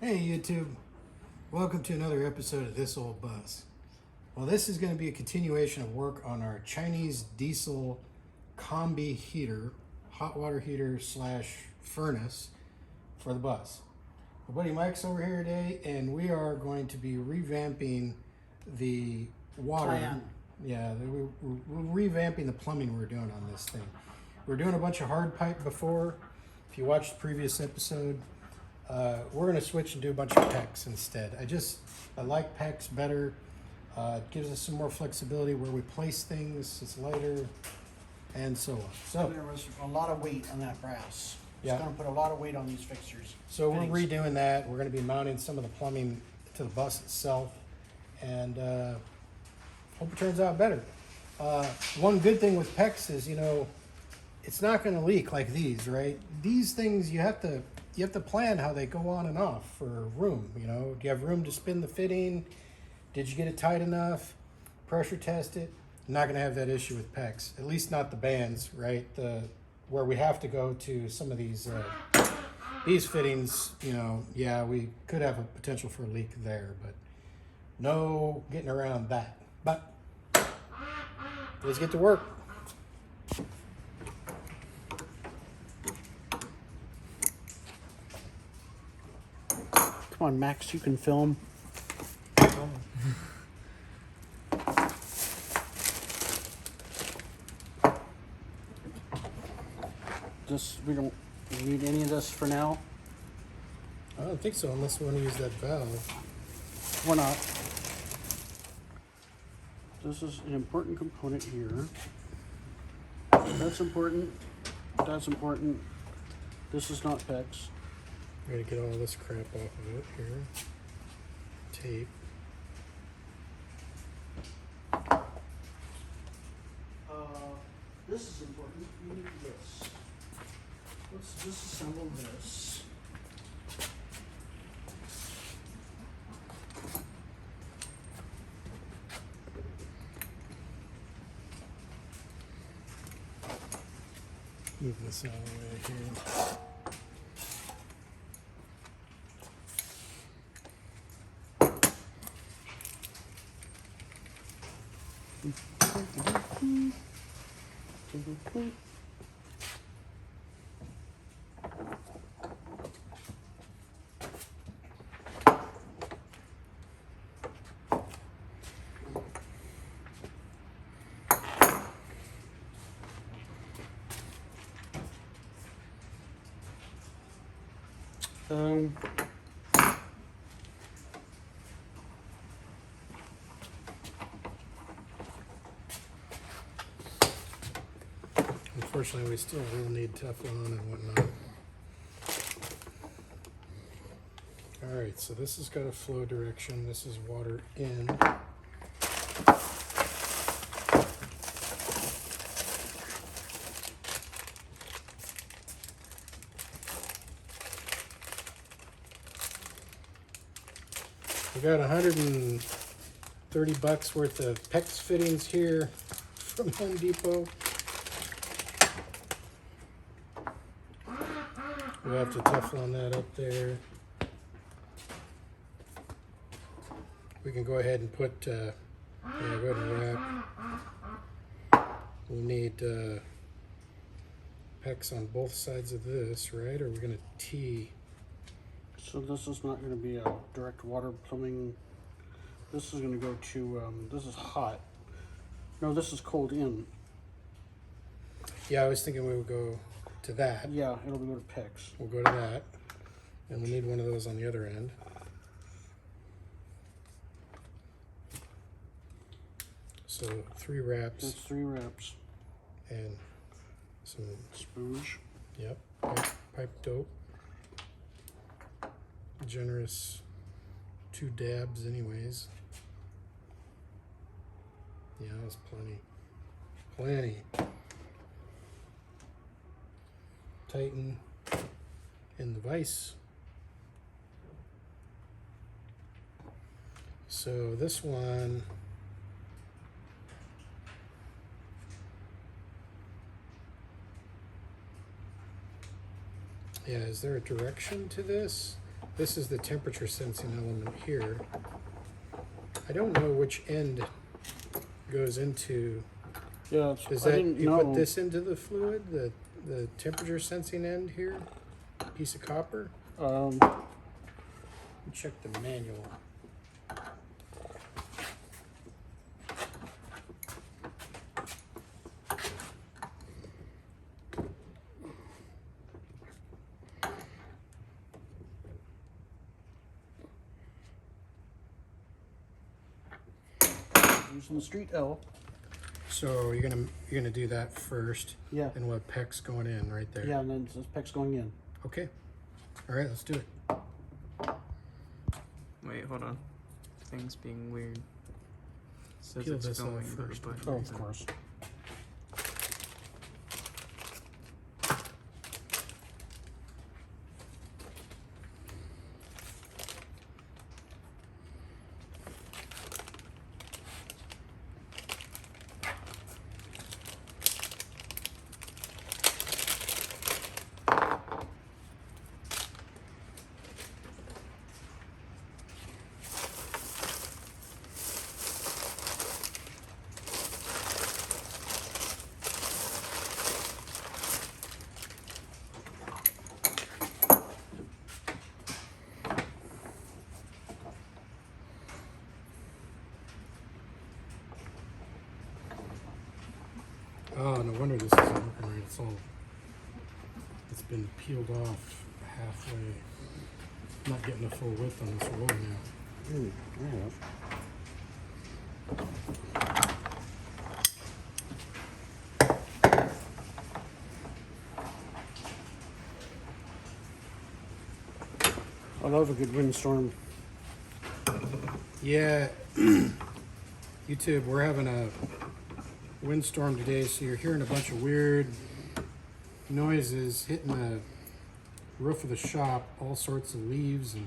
Hey YouTube, welcome to another episode of This Old Bus. Well, this is going to be a continuation of work on our Chinese diesel combi heater, hot water heater slash furnace for the bus. My buddy Mike's over here today, and we are going to be revamping the water. Plan. Yeah, we're revamping the plumbing we're doing on this thing. We're doing a bunch of hard pipe before. If you watched the previous episode, we're going to switch and do a bunch of PEX instead. I like PEX better. It gives us some more flexibility where we place things. It's lighter, and so on. So There was a lot of weight on that brass. It's Yeah. going to put a lot of weight on these fixtures. So we're Fittings. redoing that. We're going to be mounting some of the plumbing to the bus itself, and hope it turns out better. One good thing with PEX is, it's not going to leak like these, right? These things you have to plan how they go on and off for room. Do you have room to spin the fitting? Did you get it tight enough? Pressure test it. You're not going to have that issue with PEX, at least not the bands, right? Where we have to go to some of these fittings. We could have a potential for a leak there, but no getting around that. But let's get to work. Come on, Max, you can film. We don't need any of this for now. I don't think so, unless we want to use that valve. We're not. This is an important component here. That's important. That's important. This is not PEX. We're gonna get all this crap off of it here. Tape. This is important. You need this. Let's disassemble this. Move this out of the way here. Unfortunately, we still will need Teflon and whatnot. All right, so this has got a flow direction. This is water in. We got $130 worth of PEX fittings here from Home Depot. We have to Teflon that up there. We can go ahead and put, go ahead and wrap. We'll need PEX on both sides of this, right? Or are we going to T? So this is not going to be a direct water plumbing. This is going to go to, this is hot. No, this is cold in. Yeah, I was thinking we would go to that. Yeah, it'll go to PEX. We'll go to that. And we'll need one of those on the other end. So 3 wraps. That's 3 wraps. And some, Spooge. yep, pipe dope. Generous 2 dabs anyways. Yeah, that's plenty. Plenty. Tighten in the vise. So this one, yeah, is there a direction to this? This is the temperature sensing element here. I don't know which end goes into. Yeah, Is I that didn't you know. put this into the fluid, the temperature sensing end here, piece of copper? Um, Check the manual. using the street L. So you're gonna do that first. Yeah. And what PEX going in right there. Yeah, and then it says PEX going in. Okay. All right, let's do it. Wait, hold on. Thing's being weird. It says Peel it's this off going, first. but Oh, of course. Oh, no wonder this isn't working right. It's been peeled off halfway. I'm not getting the full width on this roll now. I have. I love a good windstorm. Yeah, YouTube, we're having a windstorm today, so you're hearing a bunch of weird noises hitting the roof of the shop, all sorts of leaves and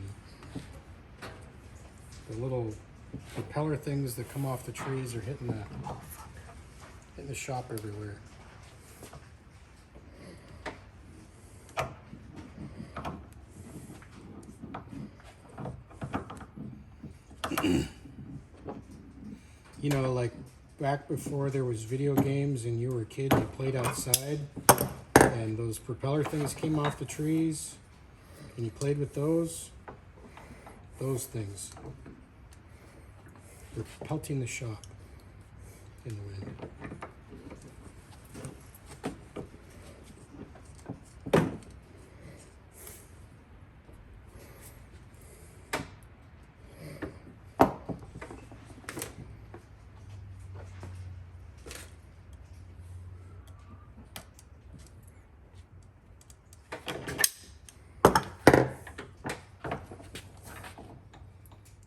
the little propeller things that come off the trees are hitting the shop everywhere. You know, like back before there was video games and you were a kid and you played outside and those propeller things came off the trees and you played with those things. They're pelting the shop in the wind.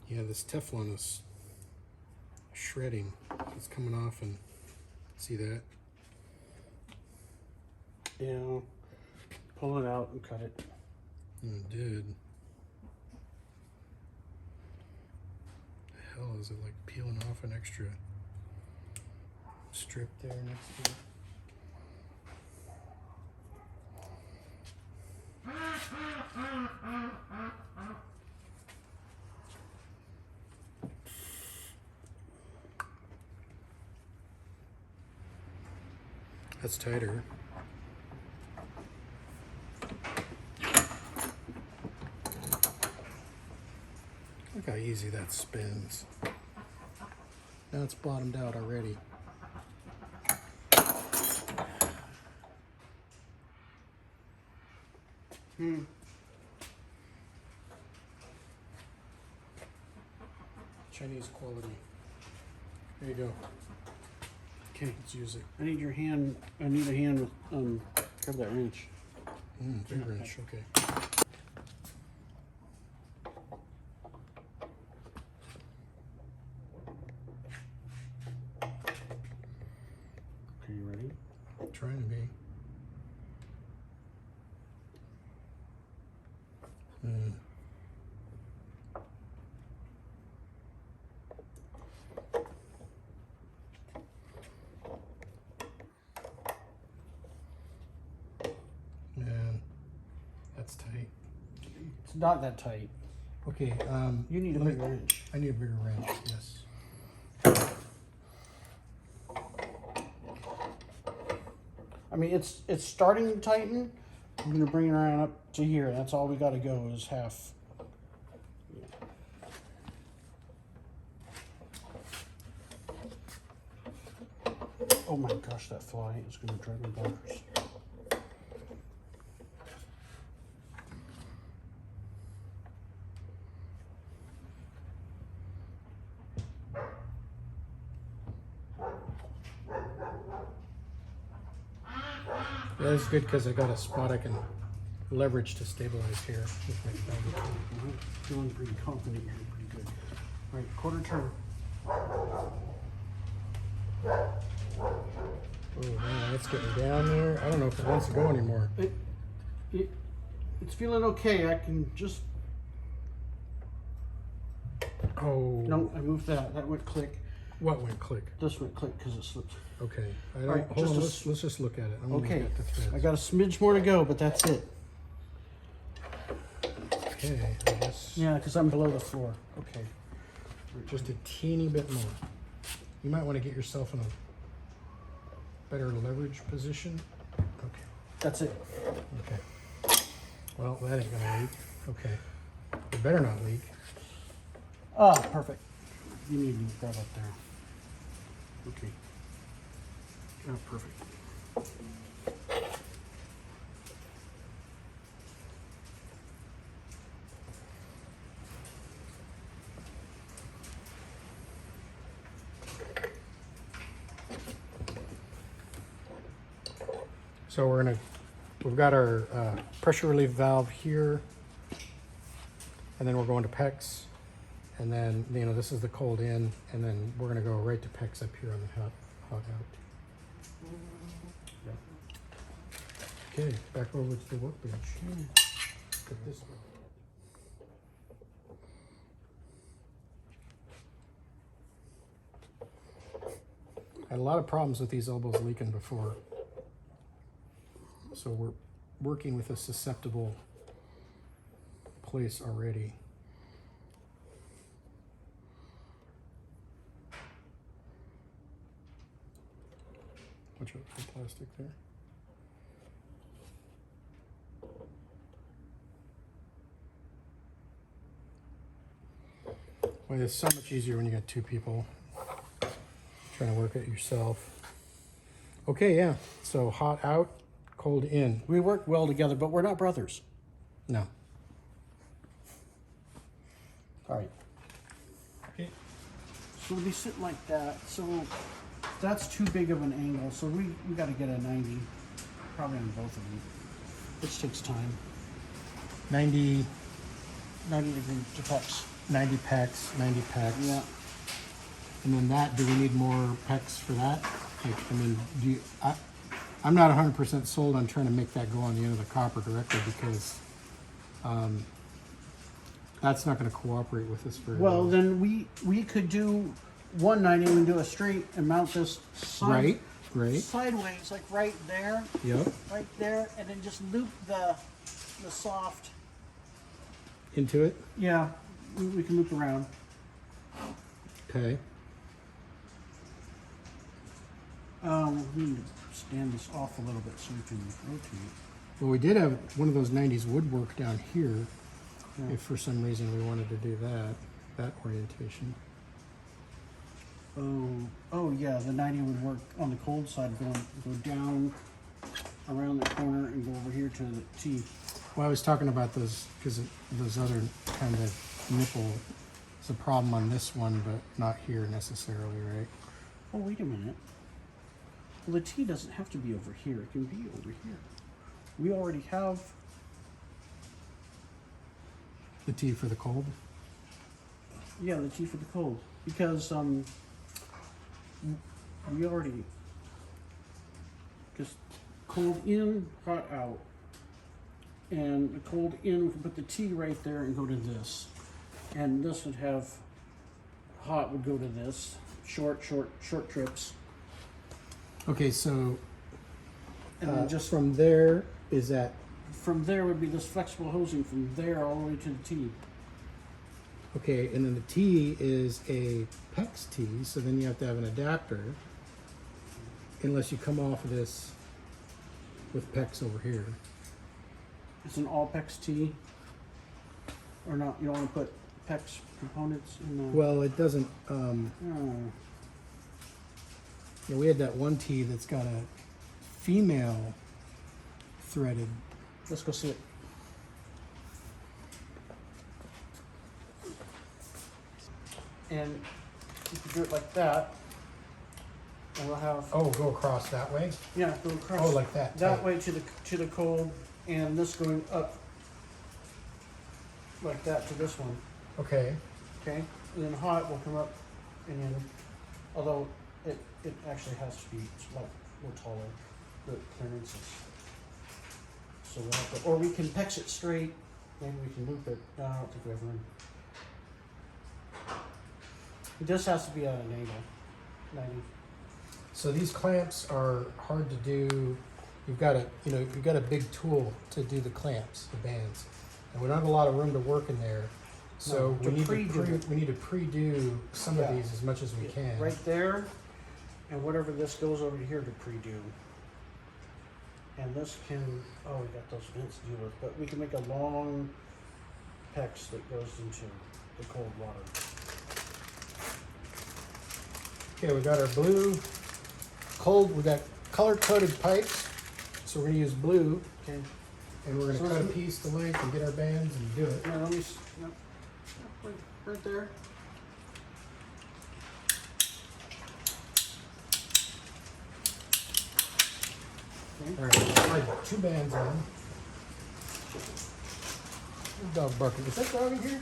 Yeah, this Teflon is shredding. It's coming off, and see that? Yeah. Pull it out and cut it. It did. The hell is it, like peeling off an extra strip there next to it? That's tighter. Look how easy that spins. Now it's bottomed out already. Chinese quality. There you go. Okay, let's use it. I need your hand. I need a hand with grab that wrench. Big wrench, okay. Okay, you ready? Trying to be. Man, that's tight. It's not that tight. Okay, You need a let me- bigger wrench. I need a bigger wrench, yes. I mean, it's starting to tighten. I'm gonna bring it around up to here. That's all we gotta go is half. Oh my gosh, that fly is gonna drive me bonkers. Yeah, this is good because I got a spot I can leverage to stabilize here with my thumb. Feeling pretty confident here, pretty good. All right, quarter turn. Oh man, it's getting down there. I don't know if it wants to go anymore. It's feeling okay. I can just. Oh. No, I moved that. That went click. What went click? This went click because it slipped. Okay. I don't, Alright, hold on, just let's just look at it. I'm gonna Okay, look at the threads. I got a smidge more to go, but that's it. Okay, I guess Yeah, because I'm below the floor. Okay. just a teeny bit more. You might want to get yourself in a better leverage position. Okay. That's it. Okay. Well, that ain't gonna leak. Okay. It better not leak. Ah, perfect. You need to grab up there. Okay. Oh, perfect. So we've got our pressure relief valve here, and then we're going to PEX, and then this is the cold in, and then we're gonna go right to PEX up here on the hot out. Okay, back over to the workbench. Put this one. I had a lot of problems with these elbows leaking before. So we're working with a susceptible place already. Watch out for the plastic there. Well, it's so much easier when you got two people trying to work it yourself. Okay, yeah, so hot out, cold in. We work well together, but we're not brothers. No. All right. Okay. So we sit like that. So that's too big of an angle. So we got to get a 90, probably on both of them, which takes time. 90 90-degree to PEX. 90 PEX, 90 PEX. Yeah. And then that, do we need more PEX for that? Like, I mean, I'm not 100% sold on trying to make that go on the end of the copper directly because that's not going to cooperate with this very well. Well, then we could do 190 and do a straight and mount this Right. sideways, like right there. Yep. Right there, and then just loop the soft. Into it. Yeah, we can loop around. Okay. We need to stand this off a little bit so we can rotate. Well, we did have one of those 90s woodwork down here. Yeah. If for some reason we wanted to do that orientation. Oh yeah, the 90 would work on the cold side, go down around the corner and go over here to the T. Well, I was talking about those because those other kind of nipple is a problem on this one, but not here necessarily, right? Oh, wait a minute. Well, the T doesn't have to be over here. It can be over here. We already have. The T for the cold. Yeah, the T for the cold. Because, we already. Because cold in, hot out. And the cold in, we can put the T right there and go to this. And this would have, hot would go to this. Short trips. Okay, so And then just from there is that from there would be this flexible hosing from there all the way to the T. Okay, and then the T is a PEX T, so then you have to have an adapter, unless you come off of this with PEX over here. It's an all PEX T. Or not, you don't want to put PEX components in the... Well, it doesn't, Oh, yeah, we had that one T that's got a female threaded. let's go see it. And you can do it like that. And we'll have... Oh, go across that way? Yeah, go across Oh, like that. that tight. way to the cold, and this going up like that to this one. Okay. Okay, and then hot will come up, and then although it actually has to be like more taller, the clearances. So we'll have to, or we can PEX it straight. Maybe we can loop it. No, I don't think we have room. It just has to be at an angle, 90. So these clamps are hard to do. You've got a big tool to do the clamps, the bands, and we don't have a lot of room to work in there. So No, we need pre-do it. we need to pre-do some of Yeah. these as much as we can. Right there, and whatever this goes over here to pre-do. And this can, oh, we got those vents to deal with, but we can make a long PEX that goes into the cold water. Okay, we got our blue, cold. We got color-coded pipes, so we're gonna use blue, Okay. and we're gonna So cut a let's- piece to length and get our bands and do it. Now let me, no, right there. Okay. All right, slide 2 bands on. Dog barking. Is that dog in here?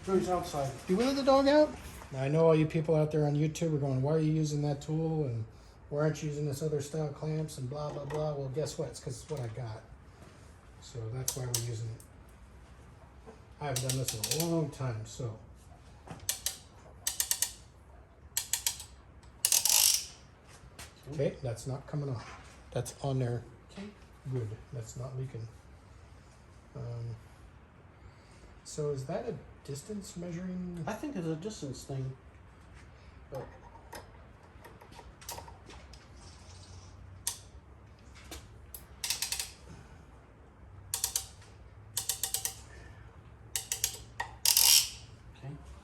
No, he's outside. Do we let the dog out? Now, I know all you people out there on YouTube are going, why are you using that tool? And why aren't you using this other style clamps and blah, blah, blah. Well, guess what? It's because it's what I got. So that's why we're using it. I haven't done this in a long time, so. Okay, that's not coming off. That's on there. Okay. Good. That's not leaking. So is that a distance measuring? I think it's a distance thing. But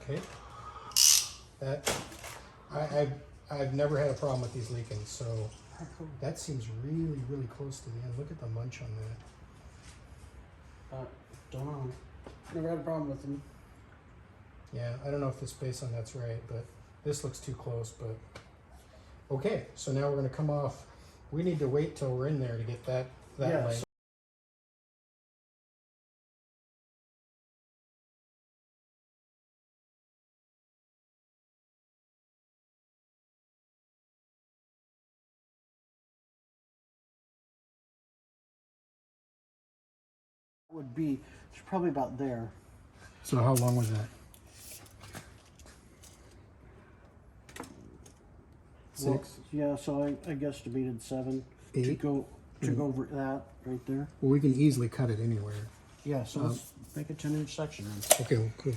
Okay. That I've never had a problem with these leaking, so that seems really, really close to the end. Look at the munch on that. don't know. Never had a problem with them. Yeah, I don't know if the space on that's right, but this looks too close, but okay, so now we're gonna come off. We need to wait till we're in there to get that Yeah, length. Would be, it's probably about there. So how long was that? Well, 6? yeah, so I guesstimated 7 to 8? go over that right there. Well, we can easily cut it anywhere. Yeah, so let's make a 10-inch section then. Okay, well, cool.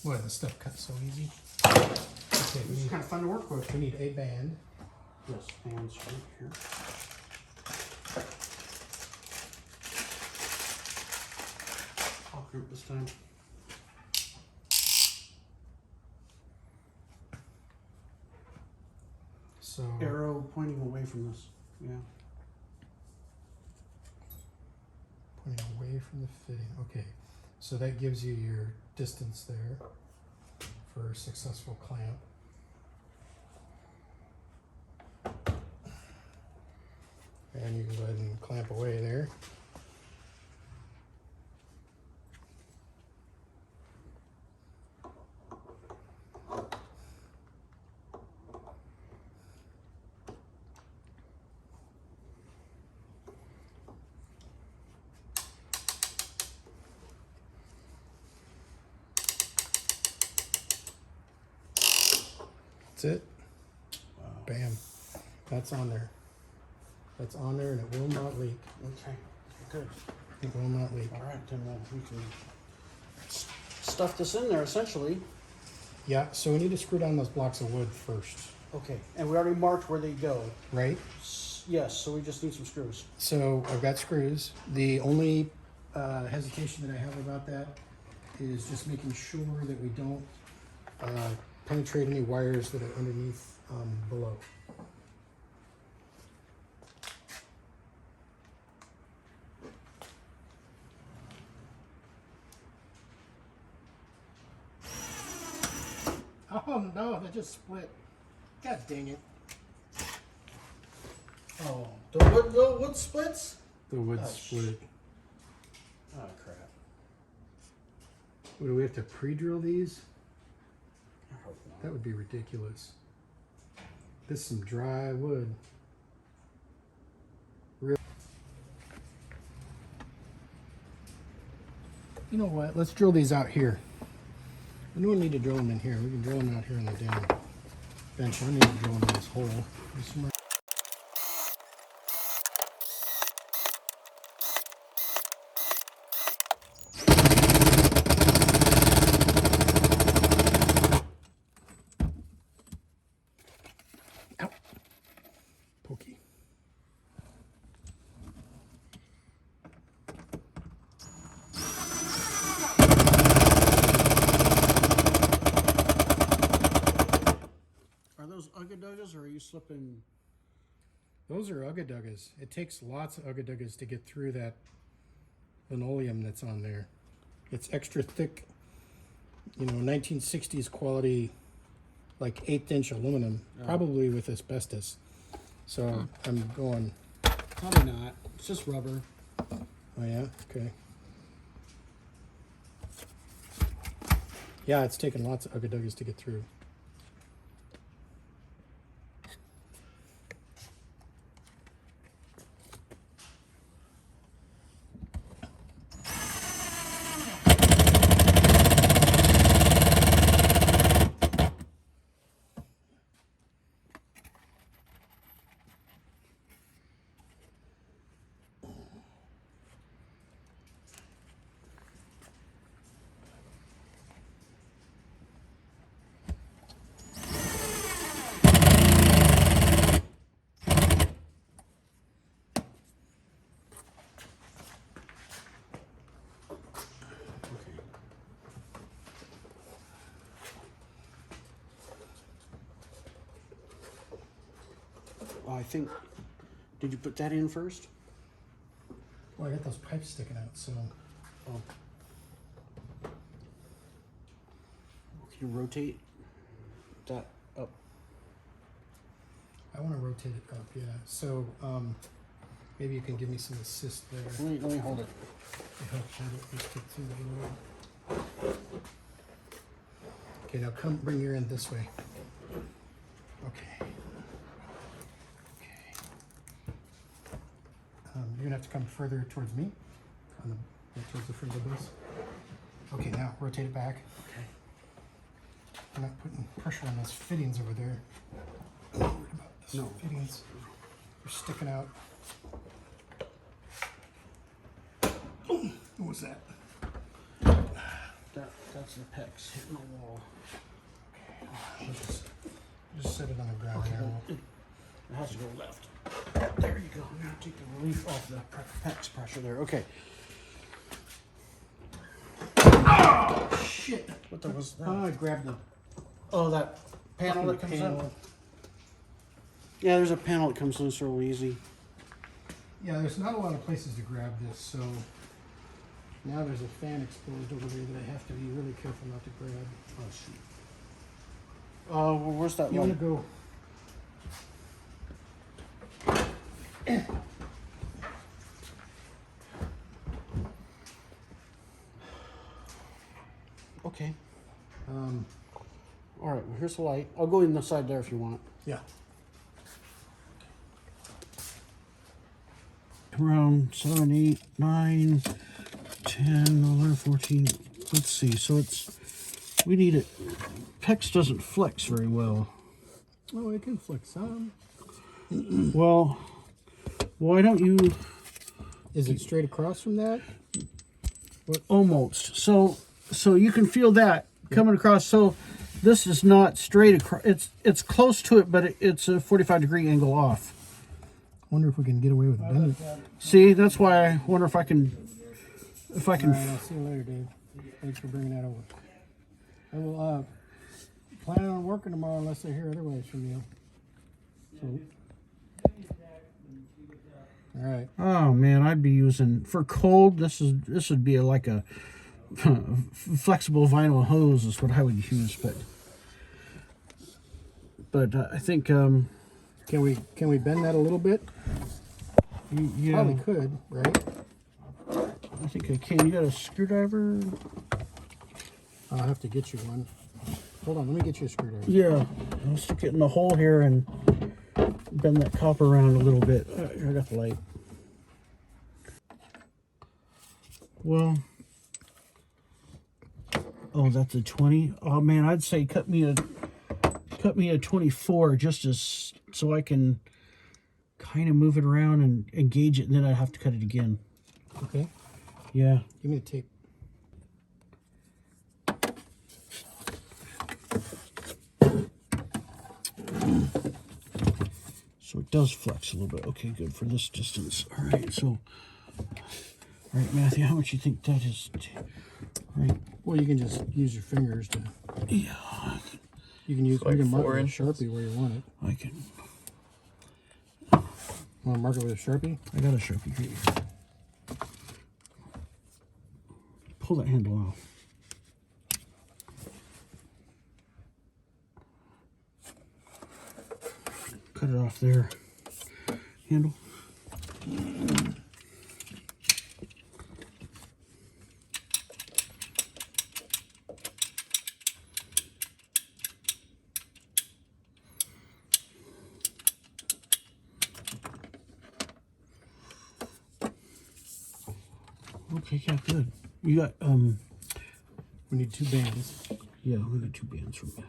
Boy, this stuff cuts so easy. Okay, we It's need, kind of fun to work with. we need a band. Yes, hands right here. I'll crimp this time. So Arrow pointing away from this. Yeah. pointing away from the fitting. Okay, so that gives you your distance there for a successful clamp. And you can go ahead and clamp away there. That's it. bam. That's on there. That's on there, and it will not leak. Okay, good. It will not leak. All right, then we can stuff this in there essentially. Yeah, so we need to screw down those blocks of wood first, Okay, and we already marked where they go. right? Yes, so we just need some screws. So I've got screws. The only hesitation that I have about that is just making sure that we don't penetrate any wires that are underneath below. Oh no, that just split. God dang it. Oh, the wood splits? The wood Oh, split. Oh, crap. What, do we have to pre-drill these? I hope not. That would be ridiculous. This is some dry wood. Real. You know what? Let's drill these out here. We don't need to drill them in here. We can drill them out here on the damn bench. I don't need to drill them in this hole. Ow. Pokey. Are those ugga-duggas, or are you slipping? Those are ugga-duggas. It takes lots of ugga-duggas to get through that linoleum that's on there. It's extra thick, you know, 1960s quality, like 1/8" aluminum, probably with asbestos. So I'm going, Probably not. It's just rubber. oh yeah, okay. Yeah, it's taken lots of ugga-duggas to get through. Oh, I think. Did you put that in first? Well, I got those pipes sticking out, so Oh. Can you rotate that up? I want to rotate it up, yeah. So maybe you can give me some assist there. Let me hold it. To help hold it and stick through the load. Okay, now come bring your end this way. Okay. Okay. You're gonna have to come further towards me, on the towards the front of the bus. Okay, now rotate it back. Okay. I'm not putting pressure on those fittings over there. I'm not worried about those No. fittings. They're sticking out. What was that? That's the PEX hitting the wall. I'll just set it on the ground Okay, here. it has to go left. There you go. I'm gonna take the relief off the PEX pressure there. Okay. Oh, shit! What the was that? Oh, I grabbed the Oh, that panel that comes panel. up. Yeah, there's a panel that comes loose real easy. Yeah, there's not a lot of places to grab this, so now there's a fan exposed over there that I have to be really careful not to grab. Oh shoot. Oh, well, where's that You one? want to go? Okay. All right. Well, here's the light. I'll go in the side there if you want. Yeah. Around 7, 8, 9, 10, 11, 14. Let's see. So we need it. PEX doesn't flex very well. Oh, it can flex some. Well, why don't you? Is it straight across from that? Almost. So you can feel that coming across. So this is not straight across. It's close to it, but it's a 45-degree angle off. Wonder if we can get away with bending. See, that's why I wonder if I can. All right, I'll see you later, Dave. Thanks for bringing that over. I will plan on working tomorrow unless I hear otherwise from you. So, all right. Oh man, I'd be using for cold. This would be like a flexible vinyl hose is what I would use, but I think Can we bend that a little bit? yeah, Probably could, right? I think I can. You got a screwdriver? I'll have to get you one. Hold on, let me get you a screwdriver. Yeah, I'll stick it in the hole here and bend that copper around a little bit. I got the light. Well, oh, that's a 20. Oh man, I'd say cut me a 24 just as so I can kind of move it around and gauge it, and then I have to cut it again. Okay. Yeah. Give me the tape. So it does flex a little bit. Okay, good for this distance. All right, so, all right, Matthew, how much you think that is? All right. Well, you can just use your fingers to. Yeah, You can use. Like you can mark 4 it with a inches. Sharpie where you want it. I can. Want to mark it with a Sharpie? I got a Sharpie here. Pull that handle off. Cut it off there. Handle. Okay, yeah, good. You got We need 2 bands. yeah, we got 2 bands from that.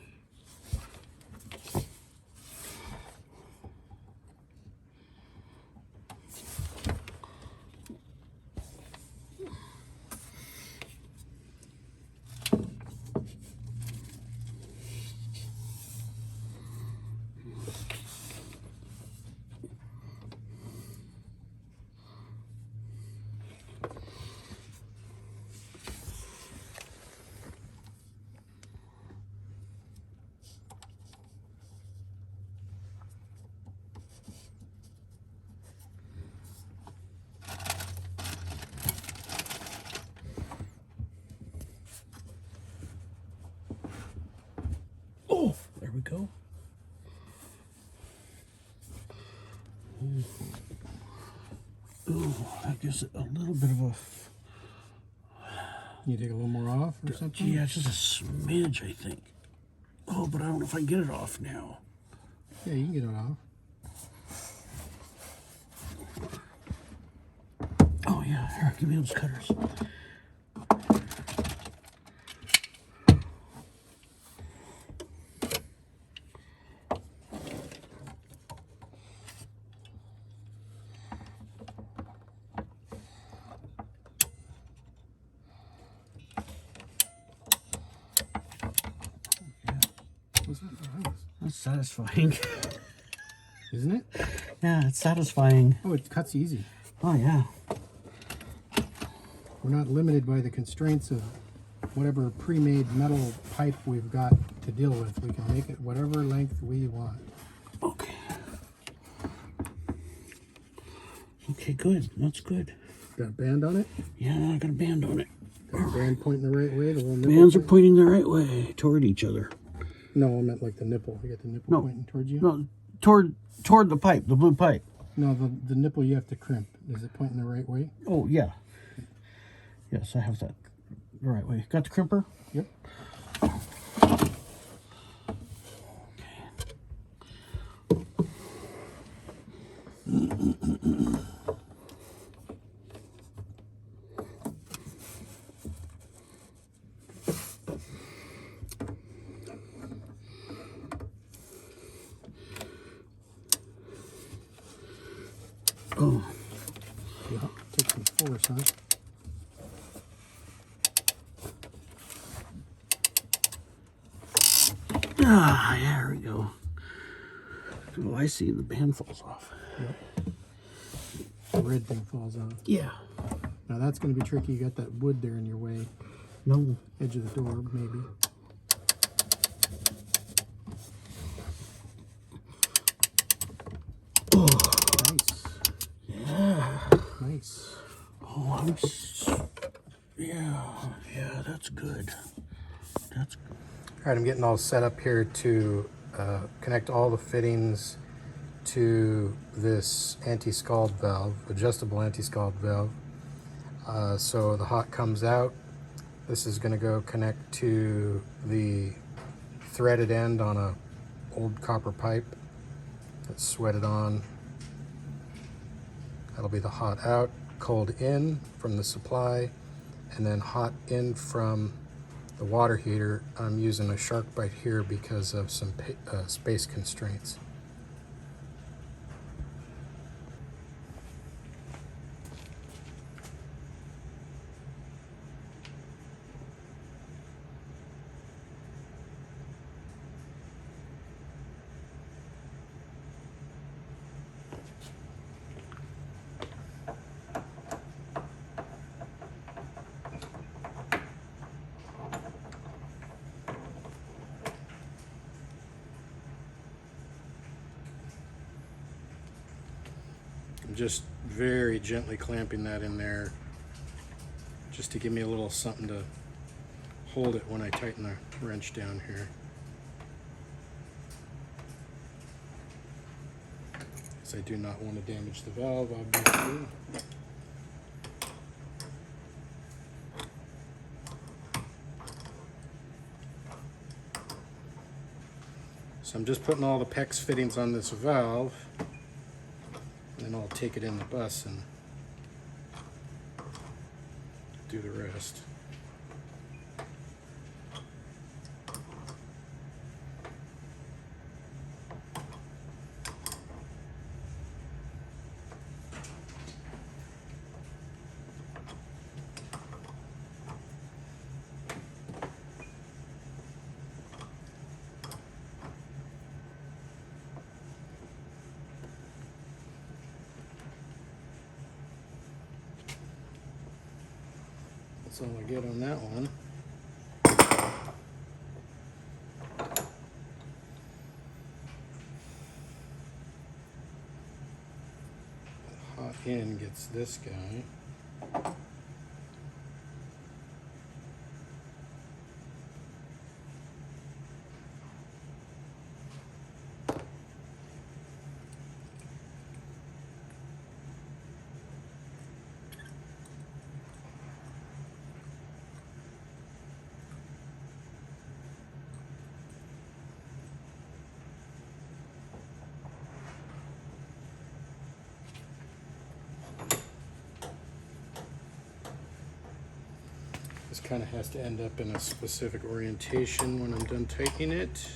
Oh, there we go. Oh, that gives it a little bit of a. You take a little more off or something? Yeah, just a smidge, I think. Oh, but I don't know if I can get it off now. Yeah, you can get it off. Oh yeah, here, give me those cutters. What's that? Oh, nice. That's satisfying. Isn't it? Yeah, it's satisfying. Oh, it cuts easy. Oh yeah. We're not limited by the constraints of whatever pre-made metal pipe we've got to deal with. We can make it whatever length we want. Okay. Okay, good. That's good. Got a band on it? Yeah, I got a band on it. Got a band pointing the right way? The little nipple Bands are pointing- pointing the right way toward each other. No, I meant like the nipple. You got the nipple No. pointing towards you? No, toward the pipe, the blue pipe. No, the nipple you have to crimp. Is it pointing the right way? Oh yeah. Yes, I have that the right way. Got the crimper? Yep. Oh, Yeah, take some force, huh? ah, yeah, there we go. Oh, I see. The band falls off. Yep. The red thing falls off. Yeah. Now that's going to be tricky. You got that wood there in your way. No. Edge of the door, maybe. Nice. Yeah. Nice. Oh, yeah, that's good. That's good. All right, I'm getting all set up here to connect all the fittings to this anti-scald valve, adjustable anti-scald valve. So the hot comes out. This is going to go connect to the threaded end on a old copper pipe that's sweated on. That'll be the hot out, cold in from the supply, and then hot in from the water heater. I'm using a shark bite here because of some space constraints. I'm just very gently clamping that in there just to give me a little something to hold it when I tighten the wrench down here. Because I do not want to damage the valve, obviously. So I'm just putting all the PEX fittings on this valve, and then I'll take it in the bus and do the rest. That's all I get on that one. Hot in gets this guy. This kind of has to end up in a specific orientation when I'm done tightening it.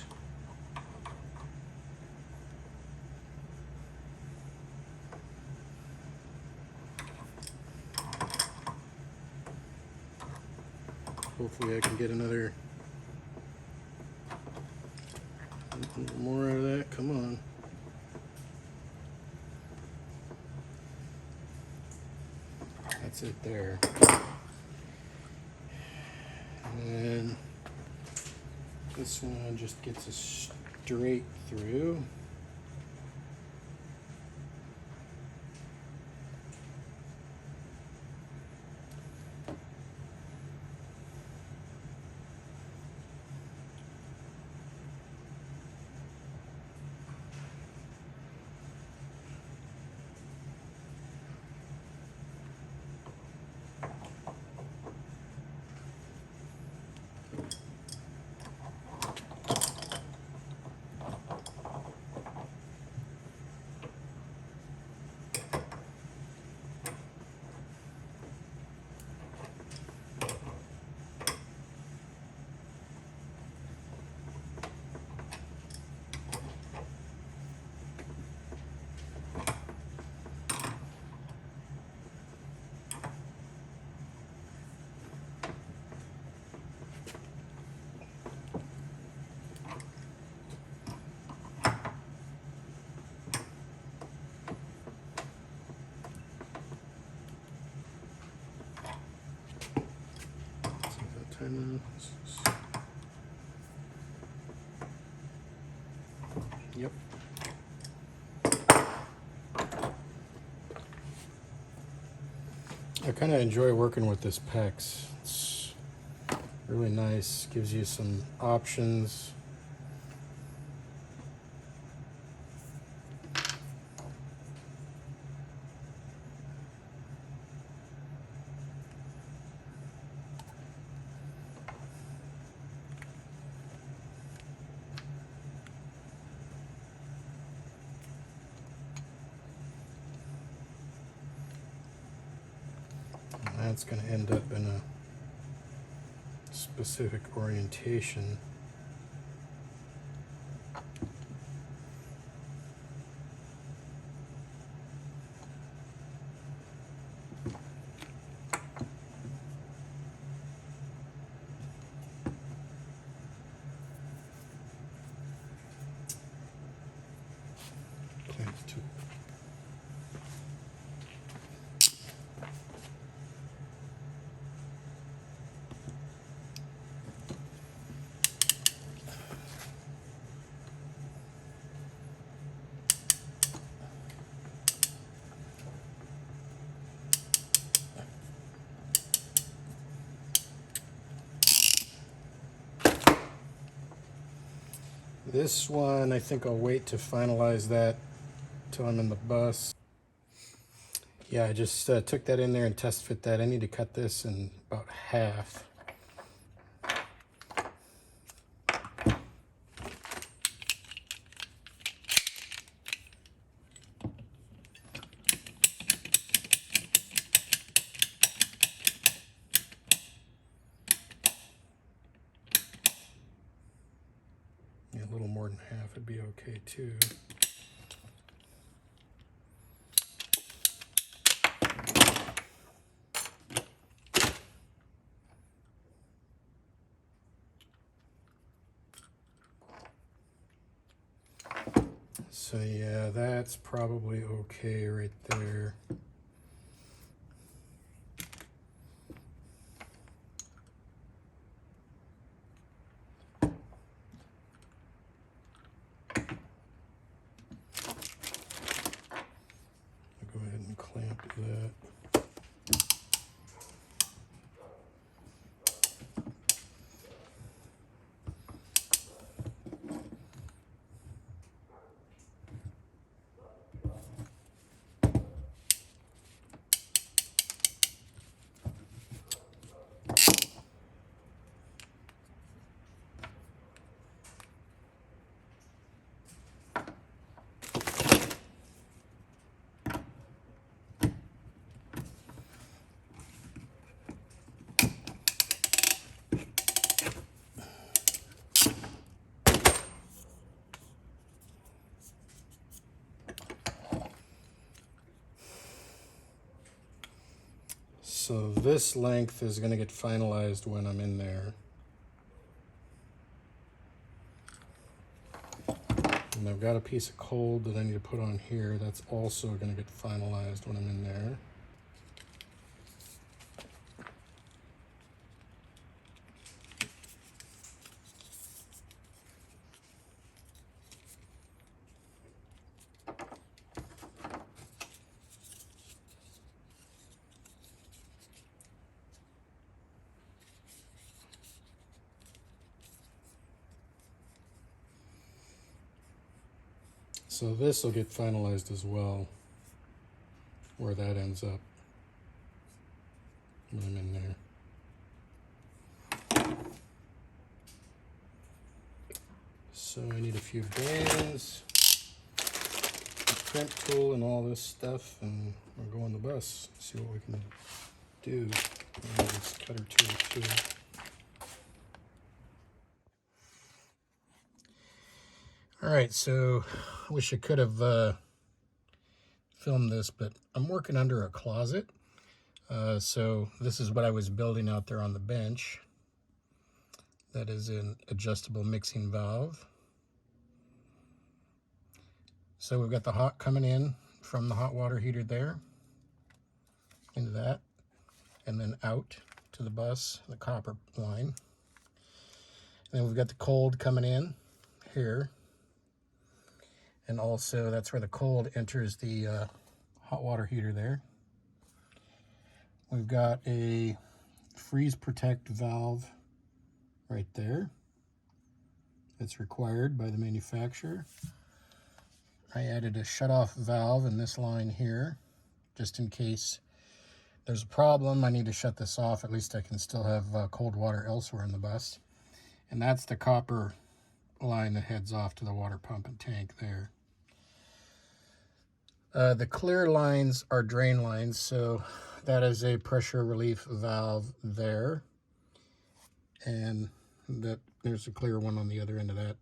Hopefully I can get another more out of that. Come on. That's it there. And then this one just gets us straight through. now. Yep. I kind of enjoy working with this PEX. It's really nice, gives you some options. That's going to end up in a specific orientation. Plans to This one, I think I'll wait to finalize that till I'm in the bus. Yeah, I just took that in there and test fit that. I need to cut this in about half. Yeah, a little more than half would be okay too. So yeah, that's probably okay right there. I'll go ahead and clamp that. So this length is going to get finalized when I'm in there. And I've got a piece of cold that I need to put on here. That's also going to get finalized when I'm in there. So this will get finalized as well, where that ends up when I'm in there. So I need a few bands, a crimp tool and all this stuff, and we'll go on the bus, see what we can do. This cutter tool too. All right, so I wish I could have filmed this, but I'm working under a closet. So this is what I was building out there on the bench. That is an adjustable mixing valve. So we've got the hot coming in from the hot water heater there into that, and then out to the bus, the copper line. And then we've got the cold coming in here. And also that's where the cold enters the hot water heater there. We've got a freeze protect valve right there. It's required by the manufacturer. I added a shut-off valve in this line here, just in case there's a problem. I need to shut this off. At least I can still have cold water elsewhere in the bus. And that's the copper line that heads off to the water pump and tank there. The clear lines are drain lines, so that is a pressure relief valve there. And that there's a clear one on the other end of that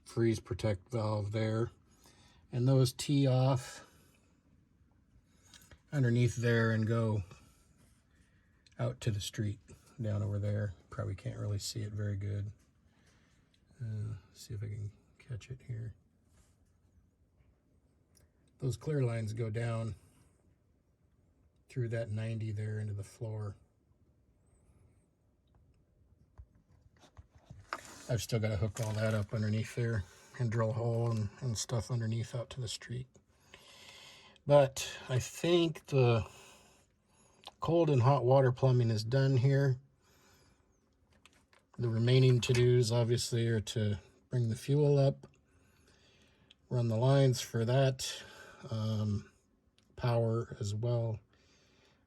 freeze protect valve there. And those tee off underneath there and go out to the street down over there. Probably can't really see it very good. See if I can catch it here. Those clear lines go down through that 90 there into the floor. I've still got to hook all that up underneath there and drill a hole and stuff underneath out to the street. But I think the cold and hot water plumbing is done here. The remaining to-dos obviously are to bring the fuel up, run the lines for that, power as well,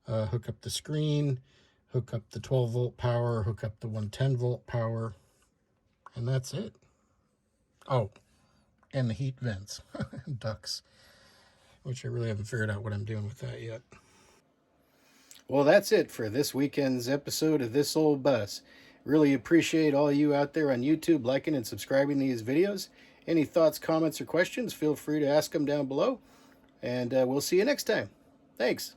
hook up the screen, hook up the 12 volt power, hook up the 110 volt power, and that's it. Oh, and the heat vents, ducts, which I really haven't figured out what I'm doing with that yet. Well, that's it for this weekend's episode of This Old Bus. Really appreciate all you out there on YouTube liking and subscribing these videos. Any thoughts, comments, or questions, feel free to ask them down below. And we'll see you next time. Thanks.